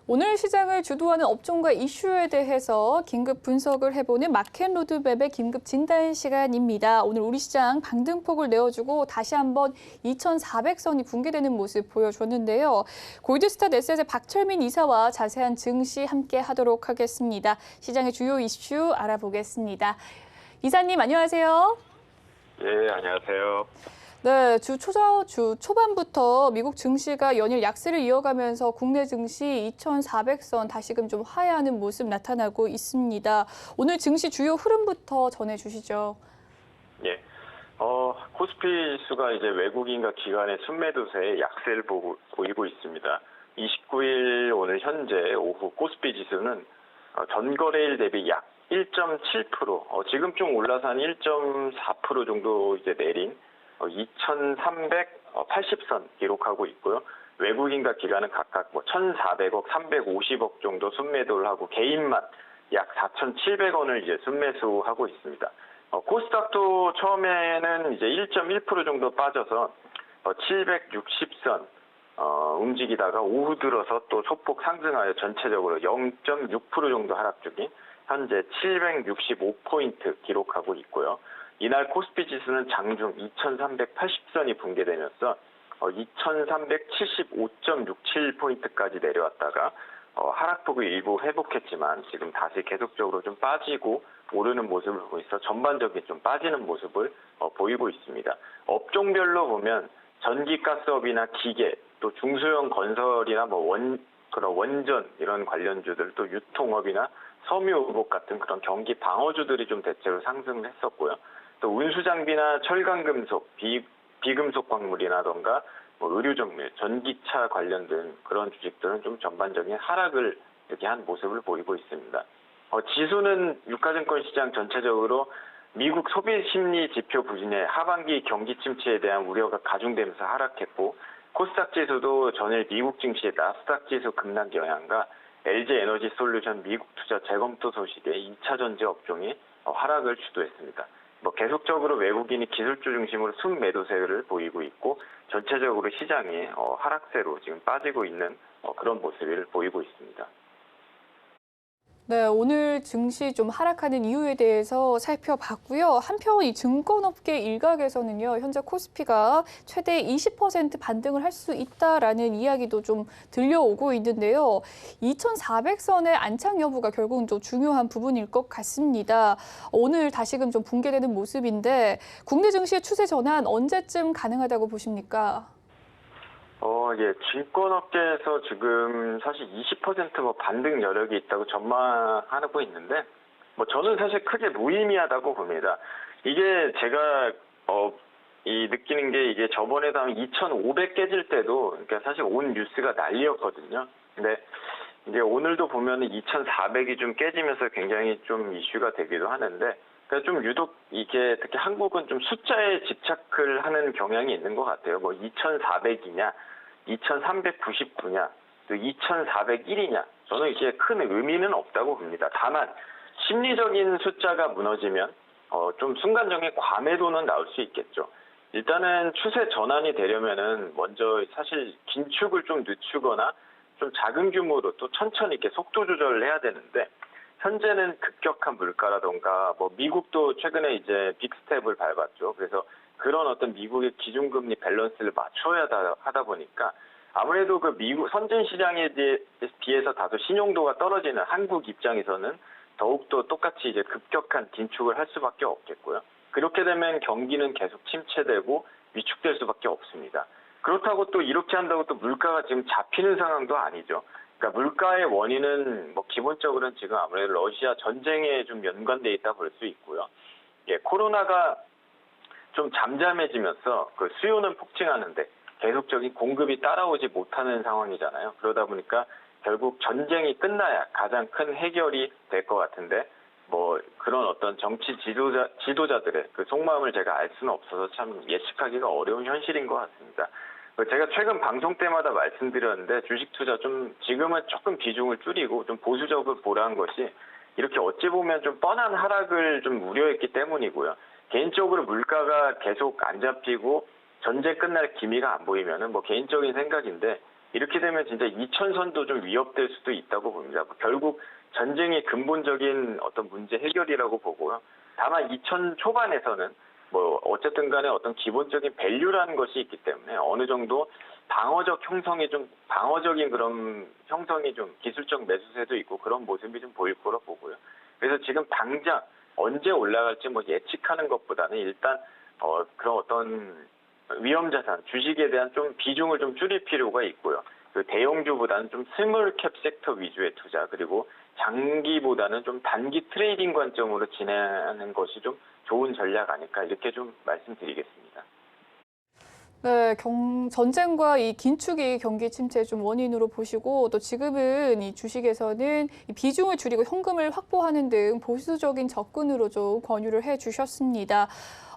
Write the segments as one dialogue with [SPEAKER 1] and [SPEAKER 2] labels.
[SPEAKER 1] 오늘 시장을 주도하는 업종과 이슈에 대해서 긴급 분석을 해보는 마켓 로드맵의 긴급 진단 시간입니다. 오늘 우리 시장 방등폭을 내어주고 다시 한번 2,400선이 붕괴되는 모습 보여줬는데요. 골드스타 넷셋의 박철민 이사와 자세한 증시 함께 하도록 하겠습니다. 시장의 주요 이슈 알아보겠습니다. 이사님 안녕하세요.
[SPEAKER 2] 예, 안녕하세요.
[SPEAKER 1] 네, 주 초반부터 미국 증시가 연일 약세를 이어가면서 국내 증시 2,400선 다시금 좀 하회하는 모습 나타나고 있습니다. 오늘 증시 주요 흐름부터 전해주시죠.
[SPEAKER 2] 예, 코스피 지수가 이제 외국인과 기관의 순매도세에 약세를 보이고 있습니다. 29일 오늘 현재 오후 코스피 지수는 전거래일 대비 약 1.7%, 지금 좀 올라서 한 1.4% 정도 이제 내린 2,380선 기록하고 있고요. 외국인과 기관은 각각 1,400억, 350억 정도 순매도를 하고 개인만 약 4,700원을 이제 순매수하고 있습니다. 코스닥도 처음에는 이제 1.1% 정도 빠져서 760선 움직이다가 오후 들어서 또 소폭 상승하여 전체적으로 0.6% 정도 하락 중인 현재 765포인트 기록하고 있고요. 이날 코스피 지수는 장중 2,380선이 붕괴되면서 2,375.67포인트까지 내려왔다가 하락폭을 일부 회복했지만 지금 다시 계속적으로 좀 빠지고 오르는 모습을 보고 있어 전반적인 좀 빠지는 모습을 보이고 있습니다. 업종별로 보면 전기가스업이나 기계, 또 중소형 건설이나 그런 원전 이런 관련주들, 또 유통업이나 섬유의복 같은 그런 경기 방어주들이 좀 대체로 상승을 했었고요. 또 운수장비나 철강금속, 비금속 광물이라던가 의료정밀, 전기차 관련된 그런 주식들은 좀 전반적인 하락을 이렇게 한 모습을 보이고 있습니다. 지수는 유가증권 시장 전체적으로 미국 소비심리 지표 부진에 하반기 경기 침체에 대한 우려가 가중되면서 하락했고, 코스닥 지수도 전일 미국 증시의 나스닥 지수 급락 영향과 LG에너지솔루션 미국 투자 재검토 소식에 2차 전지 업종이 하락을 주도했습니다. 계속적으로 외국인이 기술주 중심으로 순매도세를 보이고 있고 전체적으로 시장이 하락세로 지금 빠지고 있는 그런 모습을 보이고 있습니다.
[SPEAKER 1] 네, 오늘 증시 좀 하락하는 이유에 대해서 살펴봤고요. 한편 이 증권업계 일각에서는요, 현재 코스피가 최대 20% 반등을 할 수 있다라는 이야기도 좀 들려오고 있는데요. 2,400선의 안착 여부가 결국은 좀 중요한 부분일 것 같습니다. 오늘 다시금 좀 붕괴되는 모습인데 국내 증시의 추세 전환 언제쯤 가능하다고 보십니까?
[SPEAKER 2] 예, 증권업계에서 지금 사실 20% 반등 여력이 있다고 전망하고 있는데, 저는 사실 크게 무의미하다고 봅니다. 이게 제가, 느끼는 게 이게 저번에도 한 2,500 깨질 때도, 그러니까 사실 온 뉴스가 난리였거든요. 근데 이게 오늘도 보면은 2,400이 좀 깨지면서 굉장히 좀 이슈가 되기도 하는데, 그러니까 좀 유독 이게 특히 한국은 좀 숫자에 집착을 하는 경향이 있는 것 같아요. 2,400이냐, 2,399냐, 또 2,401이냐. 저는 이게 큰 의미는 없다고 봅니다. 다만 심리적인 숫자가 무너지면 좀 순간적인 과매도는 나올 수 있겠죠. 일단은 추세 전환이 되려면은 먼저 사실 긴축을 좀 늦추거나 좀 작은 규모로 또 천천히 이렇게 속도 조절을 해야 되는데, 현재는 급격한 물가라던가 미국도 최근에 이제 빅스텝을 밟았죠. 그래서 그런 어떤 미국의 기준금리 밸런스를 맞춰야 하다 보니까 아무래도 그 미국 선진 시장에 비해서 다소 신용도가 떨어지는 한국 입장에서는 더욱더 똑같이 이제 급격한 긴축을 할 수밖에 없겠고요. 그렇게 되면 경기는 계속 침체되고 위축될 수밖에 없습니다. 그렇다고 또 이렇게 한다고 또 물가가 지금 잡히는 상황도 아니죠. 그러니까 물가의 원인은 기본적으로는 지금 아무래도 러시아 전쟁에 좀 연관돼 있다 볼 수 있고요. 예, 코로나가 좀 잠잠해지면서 그 수요는 폭증하는데 계속적인 공급이 따라오지 못하는 상황이잖아요. 그러다 보니까 결국 전쟁이 끝나야 가장 큰 해결이 될 것 같은데, 그런 어떤 정치 지도자들의 그 속마음을 제가 알 수는 없어서 참 예측하기가 어려운 현실인 것 같습니다. 제가 최근 방송 때마다 말씀드렸는데 주식 투자 좀 지금은 조금 비중을 줄이고 좀 보수적으로 보라는 것이 이렇게 어찌 보면 좀 뻔한 하락을 좀 우려했기 때문이고요. 개인적으로 물가가 계속 안 잡히고 전쟁 끝날 기미가 안 보이면은 개인적인 생각인데 이렇게 되면 진짜 2000선도 좀 위협될 수도 있다고 봅니다. 결국 전쟁이 근본적인 어떤 문제 해결이라고 보고요. 다만 2000 초반에서는 뭐 어쨌든 간에 어떤 기본적인 밸류라는 것이 있기 때문에 어느 정도 방어적인 그런 형성이 좀 기술적 매수세도 있고 그런 모습이 좀 보일 거라 보고요. 그래서 지금 당장 언제 올라갈지 뭐 예측하는 것보다는 일단 그런 어떤 위험자산, 주식에 대한 좀 비중을 좀 줄일 필요가 있고요. 그 대형주보다는 좀 스몰캡 섹터 위주의 투자, 그리고 장기보다는 좀 단기 트레이딩 관점으로 진행하는 것이 좀 좋은 전략 아닐까 이렇게 좀 말씀드리겠습니다.
[SPEAKER 1] 네, 전쟁과 이 긴축이 경기 침체 좀 원인으로 보시고 또 지금은 이 주식에서는 이 비중을 줄이고 현금을 확보하는 등 보수적인 접근으로 좀 권유를 해주셨습니다.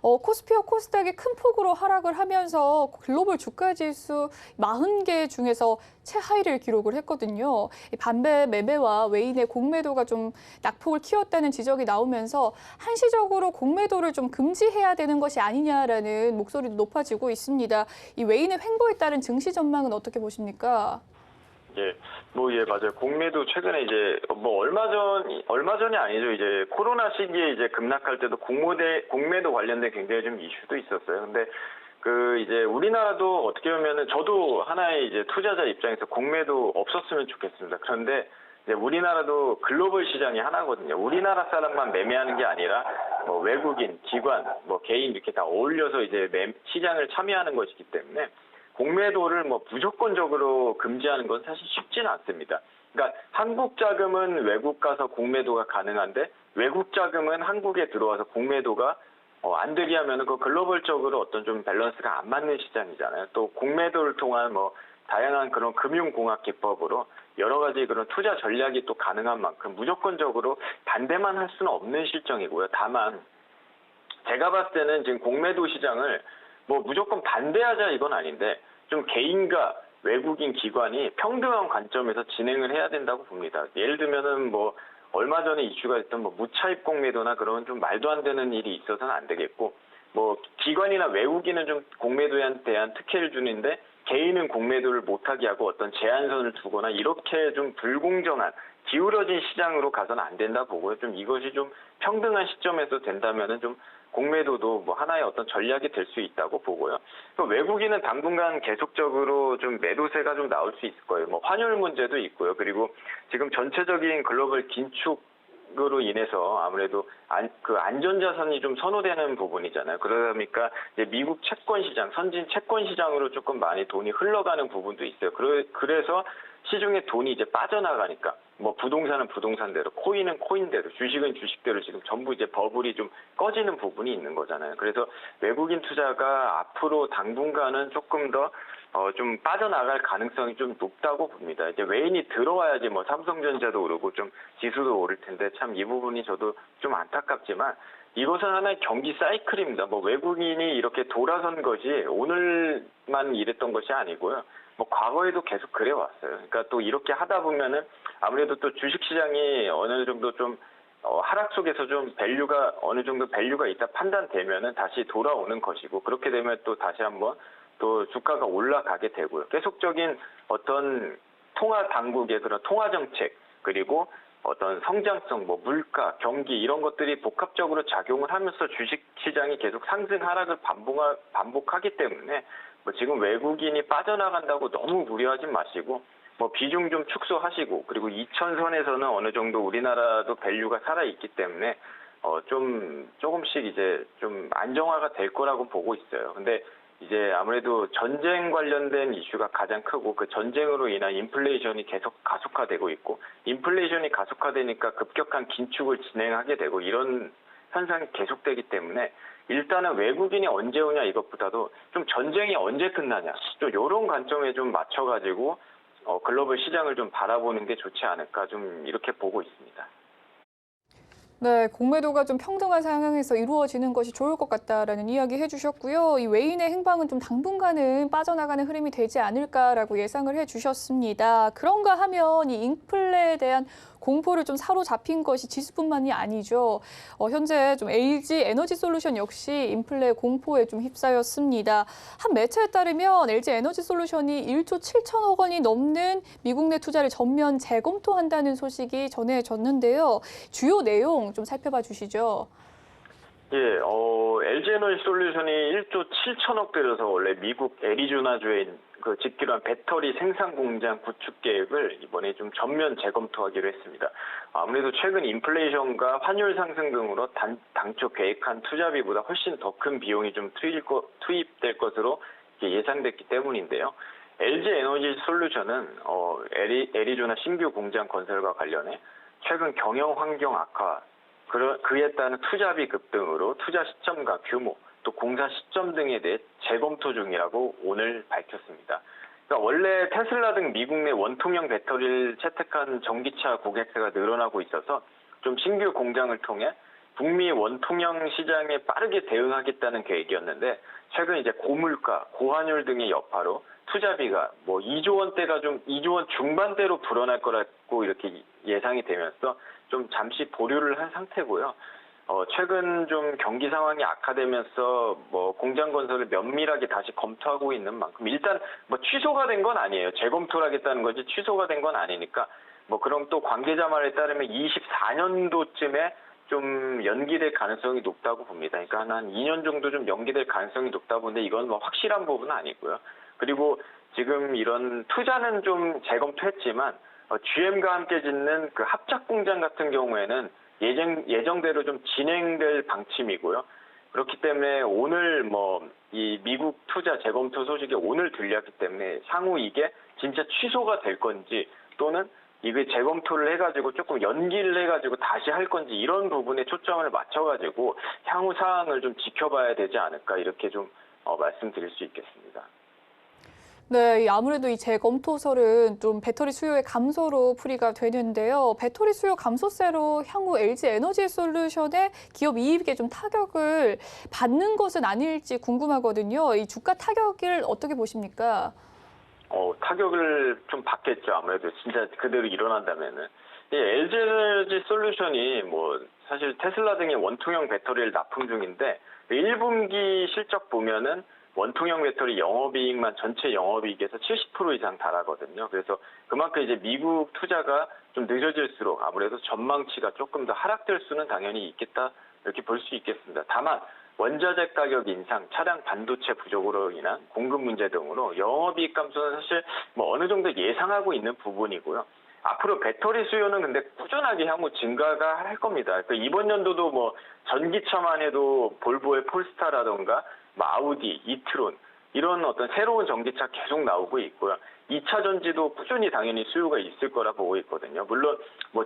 [SPEAKER 1] 코스피와 코스닥이 큰 폭으로 하락을 하면서 글로벌 주가 지수 40개 중에서 최하위를 기록을 했거든요. 이 반대 매매와 외인의 공매도가 좀 낙폭을 키웠다는 지적이 나오면서 한시적으로 공매도를 좀 금지해야 되는 것이 아니냐라는 목소리도 높아지고 있습니다. 이 외인의 횡보에 따른 증시 전망은 어떻게 보십니까?
[SPEAKER 2] 예, 맞아요. 공매도 최근에 이제 뭐 얼마 전이 아니죠. 이제 코로나 시기에 이제 급락할 때도 공매도 관련된 굉장히 좀 이슈도 있었어요. 근데 이제 우리나라도 어떻게 보면은 저도 하나의 이제 투자자 입장에서 공매도 없었으면 좋겠습니다. 그런데 이제 우리나라도 글로벌 시장이 하나거든요. 우리나라 사람만 매매하는 게 아니라 뭐 외국인, 기관, 뭐 개인 이렇게 다 어울려서 이제 시장을 참여하는 것이기 때문에 공매도를 뭐 무조건적으로 금지하는 건 사실 쉽지는 않습니다. 그러니까 한국 자금은 외국 가서 공매도가 가능한데 외국 자금은 한국에 들어와서 공매도가 안 되게 하면은 그 글로벌적으로 어떤 좀 밸런스가 안 맞는 시장이잖아요. 또 공매도를 통한 뭐 다양한 그런 금융공학 기법으로 여러 가지 그런 투자 전략이 또 가능한 만큼 무조건적으로 반대만 할 수는 없는 실정이고요. 다만 제가 봤을 때는 지금 공매도 시장을 뭐 무조건 반대하자 이건 아닌데 좀 개인과 외국인 기관이 평등한 관점에서 진행을 해야 된다고 봅니다. 예를 들면은 뭐 얼마 전에 이슈가 됐던 뭐 무차입 공매도나 그런 좀 말도 안 되는 일이 있어서는 안 되겠고 뭐 기관이나 외국인은 좀 공매도에 대한 특혜를 주는데 개인은 공매도를 못하게 하고 어떤 제한선을 두거나 이렇게 좀 불공정한 기울어진 시장으로 가서는 안 된다 보고요. 좀 이것이 좀 평등한 시점에서 된다면은 좀 공매도도 뭐 하나의 어떤 전략이 될 수 있다고 보고요. 또 외국인은 당분간 계속적으로 좀 매도세가 좀 나올 수 있을 거예요. 뭐 환율 문제도 있고요. 그리고 지금 전체적인 글로벌 긴축으로 인해서 아무래도 안전자산이 좀 선호되는 부분이잖아요. 그러다 보니까 이제 미국 채권 시장, 선진 채권 시장으로 조금 많이 돈이 흘러가는 부분도 있어요. 그래서 시중에 돈이 이제 빠져나가니까 뭐 부동산은 부동산대로, 코인은 코인대로, 주식은 주식대로 지금 전부 이제 버블이 좀 꺼지는 부분이 있는 거잖아요. 그래서 외국인 투자가 앞으로 당분간은 조금 더 좀 빠져나갈 가능성이 좀 높다고 봅니다. 이제 외인이 들어와야지 뭐 삼성전자도 오르고 좀 지수도 오를 텐데 참 이 부분이 저도 좀 안타깝지만 이것은 하나의 경기 사이클입니다. 뭐 외국인이 이렇게 돌아선 것이 오늘만 이랬던 것이 아니고요. 뭐 과거에도 계속 그래 왔어요. 그러니까 또 이렇게 하다 보면은 아무래도 또 주식 시장이 어느 정도 좀 하락 속에서 좀 어느 정도 밸류가 있다 판단되면은 다시 돌아오는 것이고 그렇게 되면 또 다시 한번 또 주가가 올라가게 되고요. 계속적인 어떤 통화 당국의 그런 통화 정책 그리고 어떤 성장성, 뭐 물가, 경기 이런 것들이 복합적으로 작용을 하면서 주식 시장이 계속 상승 하락을 반복하기 때문에 뭐 지금 외국인이 빠져나간다고 너무 무리하지 마시고 뭐 비중 좀 축소하시고 그리고 2000선에서는 어느 정도 우리나라도 밸류가 살아 있기 때문에 조금씩 이제 좀 안정화가 될 거라고 보고 있어요. 근데 이제 아무래도 전쟁 관련된 이슈가 가장 크고 그 전쟁으로 인한 인플레이션이 계속 가속화되고 있고 인플레이션이 가속화되니까 급격한 긴축을 진행하게 되고 이런 현상이 계속되기 때문에 일단은 외국인이 언제 오냐 이것보다도 좀 전쟁이 언제 끝나냐 좀 이런 관점에 좀 맞춰가지고 글로벌 시장을 좀 바라보는 게 좋지 않을까 좀 이렇게 보고 있습니다.
[SPEAKER 1] 네, 공매도가 좀 평등한 상황에서 이루어지는 것이 좋을 것 같다라는 이야기 해주셨고요. 이 외인의 행방은 좀 당분간은 빠져나가는 흐름이 되지 않을까라고 예상을 해주셨습니다. 그런가 하면 이 인플레에 대한 공포를 좀 사로잡힌 것이 지수뿐만이 아니죠. 현재 좀 LG 에너지솔루션 역시 인플레 공포에 좀 휩싸였습니다. 한 매체에 따르면 LG 에너지솔루션이 1조 7천억 원이 넘는 미국 내 투자를 전면 재검토한다는 소식이 전해졌는데요. 주요 내용 좀 살펴봐 주시죠.
[SPEAKER 2] 예, LG에너지솔루션이 1조 7천억 들여서 원래 미국 애리조나주에 짓기로 한 배터리 생산 공장 구축 계획을 이번에 좀 전면 재검토하기로 했습니다. 아무래도 최근 인플레이션과 환율 상승 등으로 당초 계획한 투자비보다 훨씬 더 큰 비용이 좀 투입될 것으로 예상됐기 때문인데요. LG에너지솔루션은 애리조나 신규 공장 건설과 관련해 최근 경영 환경 악화, 그에 따른 투자비 급등으로 투자 시점과 규모, 또 공사 시점 등에 대해 재검토 중이라고 오늘 밝혔습니다. 그러니까 원래 테슬라 등 미국 내 원통형 배터리를 채택한 전기차 고객세가 늘어나고 있어서 좀 신규 공장을 통해 북미 원통형 시장에 빠르게 대응하겠다는 계획이었는데 최근 이제 고물가, 고환율 등의 여파로 투자비가 2조 원대가 좀 2조 원 중반대로 불어날 거라고 이렇게 예상이 되면서 좀 잠시 보류를 한 상태고요. 최근 좀 경기 상황이 악화되면서 공장 건설을 면밀하게 다시 검토하고 있는 만큼 일단 취소가 된 건 아니에요. 재검토를 하겠다는 거지 취소가 된 건 아니니까 그럼 또 관계자 말에 따르면 24년도쯤에 좀 연기될 가능성이 높다고 봅니다. 그러니까 한 2년 정도 좀 연기될 가능성이 높다 보는데 이건 확실한 부분은 아니고요. 그리고 지금 이런 투자는 좀 재검토했지만 GM과 함께 짓는 그 합작 공장 같은 경우에는 예정대로 좀 진행될 방침이고요. 그렇기 때문에 오늘 이 미국 투자 재검토 소식이 오늘 들렸기 때문에 향후 이게 진짜 취소가 될 건지 또는 이게 재검토를 해가지고 조금 연기를 해가지고 다시 할 건지 이런 부분에 초점을 맞춰가지고 향후 사항을 좀 지켜봐야 되지 않을까 이렇게 좀 말씀드릴 수 있겠습니다.
[SPEAKER 1] 네, 아무래도 이 재검토설은 좀 배터리 수요의 감소로 풀이가 되는데요. 배터리 수요 감소세로 향후 LG 에너지솔루션의 기업 이익에 좀 타격을 받는 것은 아닐지 궁금하거든요. 이 주가 타격을 어떻게 보십니까?
[SPEAKER 2] 타격을 좀 받겠죠. 아무래도 진짜 그대로 일어난다면은. LG 에너지 솔루션이 사실 테슬라 등의 원통형 배터리를 납품 중인데 1분기 실적 보면은 원통형 배터리 영업이익만 전체 영업이익에서 70% 이상 달하거든요. 그래서 그만큼 이제 미국 투자가 좀 늦어질수록 아무래도 전망치가 조금 더 하락될 수는 당연히 있겠다 이렇게 볼 수 있겠습니다. 다만 원자재 가격 인상, 차량 반도체 부족으로 인한 공급 문제 등으로 영업이익 감소는 사실 어느 정도 예상하고 있는 부분이고요. 앞으로 배터리 수요는 근데 꾸준하게 향후 증가가 할 겁니다. 이번 연도도 전기차만 해도 볼보의 폴스타라던가 아우디, 이트론 이런 어떤 새로운 전기차 계속 나오고 있고요. 2차 전지도 꾸준히 당연히 수요가 있을 거라 보고 있거든요. 물론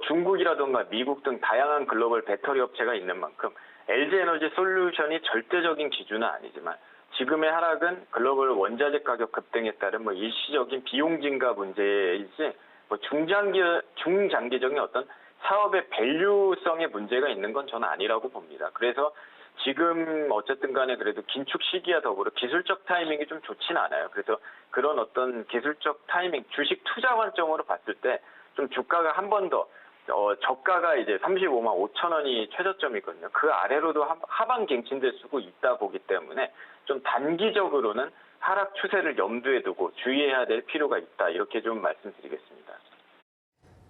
[SPEAKER 2] 중국이라던가 미국 등 다양한 글로벌 배터리 업체가 있는 만큼 LG 에너지 솔루션이 절대적인 기준은 아니지만 지금의 하락은 글로벌 원자재 가격 급등에 따른 일시적인 비용 증가 문제이지 중장기적인 어떤 사업의 밸류성의 문제가 있는 건 저는 아니라고 봅니다. 그래서 지금 어쨌든 간에 그래도 긴축 시기와 더불어 기술적 타이밍이 좀 좋진 않아요. 그래서 그런 어떤 기술적 타이밍, 주식 투자 관점으로 봤을 때 좀 주가가 한 번 더 저가가 이제 35만 5천 원이 최저점이거든요. 그 아래로도 하방 갱신될 수도 있다 보기 때문에 좀 단기적으로는 하락 추세를 염두에 두고 주의해야 될 필요가 있다. 이렇게 좀 말씀드리겠습니다.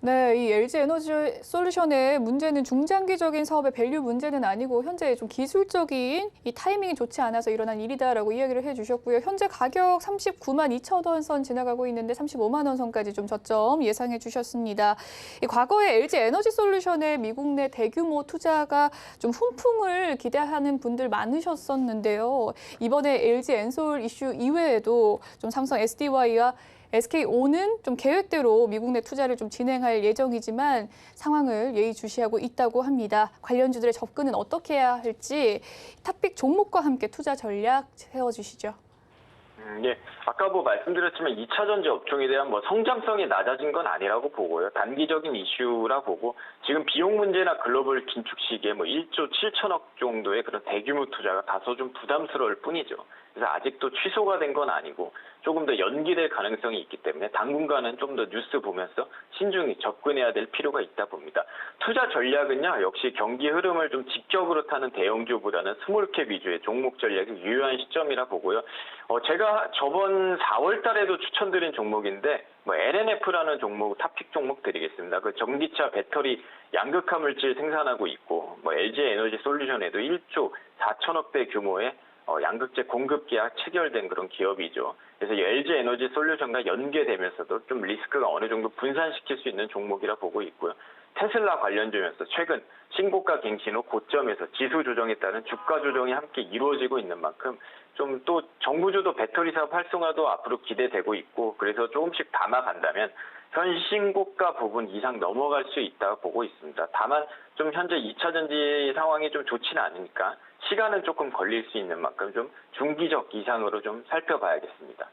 [SPEAKER 1] 네, 이 LG 에너지 솔루션의 문제는 중장기적인 사업의 밸류 문제는 아니고 현재 좀 기술적인 이 타이밍이 좋지 않아서 일어난 일이다라고 이야기를 해주셨고요. 현재 가격 39만 2천 원 선 지나가고 있는데 35만 원 선까지 좀 저점 예상해 주셨습니다. 과거에 LG 에너지 솔루션의 미국 내 대규모 투자가 좀 훈풍을 기대하는 분들 많으셨었는데요. 이번에 LG 엔솔 이슈 이외에도 좀 삼성 SDI와 SKO는 좀 계획대로 미국 내 투자를 좀 진행할 예정이지만 상황을 예의주시하고 있다고 합니다. 관련주들의 접근은 어떻게 해야 할지 탑픽 종목과 함께 투자 전략 세워주시죠.
[SPEAKER 2] 예. 아까 말씀드렸지만 2차 전지 업종에 대한 성장성이 낮아진 건 아니라고 보고요. 단기적인 이슈라 보고 지금 비용 문제나 글로벌 긴축 시기에 1조 7천억 정도의 그런 대규모 투자가 다소 좀 부담스러울 뿐이죠. 그래서 아직도 취소가 된 건 아니고 조금 더 연기될 가능성이 있기 때문에 당분간은 좀 더 뉴스 보면서 신중히 접근해야 될 필요가 있다 봅니다. 투자 전략은요, 역시 경기 흐름을 좀 직격으로 타는 대형주보다는 스몰캡 위주의 종목 전략이 유효한 시점이라 보고요. 제가 저번 4월 달에도 추천드린 종목인데, LNF라는 종목, 탑픽 종목 드리겠습니다. 그 전기차 배터리 양극화 물질 생산하고 있고, LG 에너지 솔루션에도 1조 4천억 대 규모의 양극재 공급 계약 체결된 그런 기업이죠. 그래서 LG 에너지 솔루션과 연계되면서도 좀 리스크가 어느 정도 분산시킬 수 있는 종목이라 보고 있고요. 테슬라 관련주면서 최근 신고가 갱신 후 고점에서 지수 조정에 따른 주가 조정이 함께 이루어지고 있는 만큼 좀 또 정부주도 배터리 사업 활성화도 앞으로 기대되고 있고, 그래서 조금씩 담아간다면 현 신고가 부분 이상 넘어갈 수 있다고 보고 있습니다. 다만 좀 현재 2차 전지 상황이 좀 좋지는 않으니까 시간은 조금 걸릴 수 있는 만큼 좀 중기적 이상으로 좀 살펴봐야겠습니다.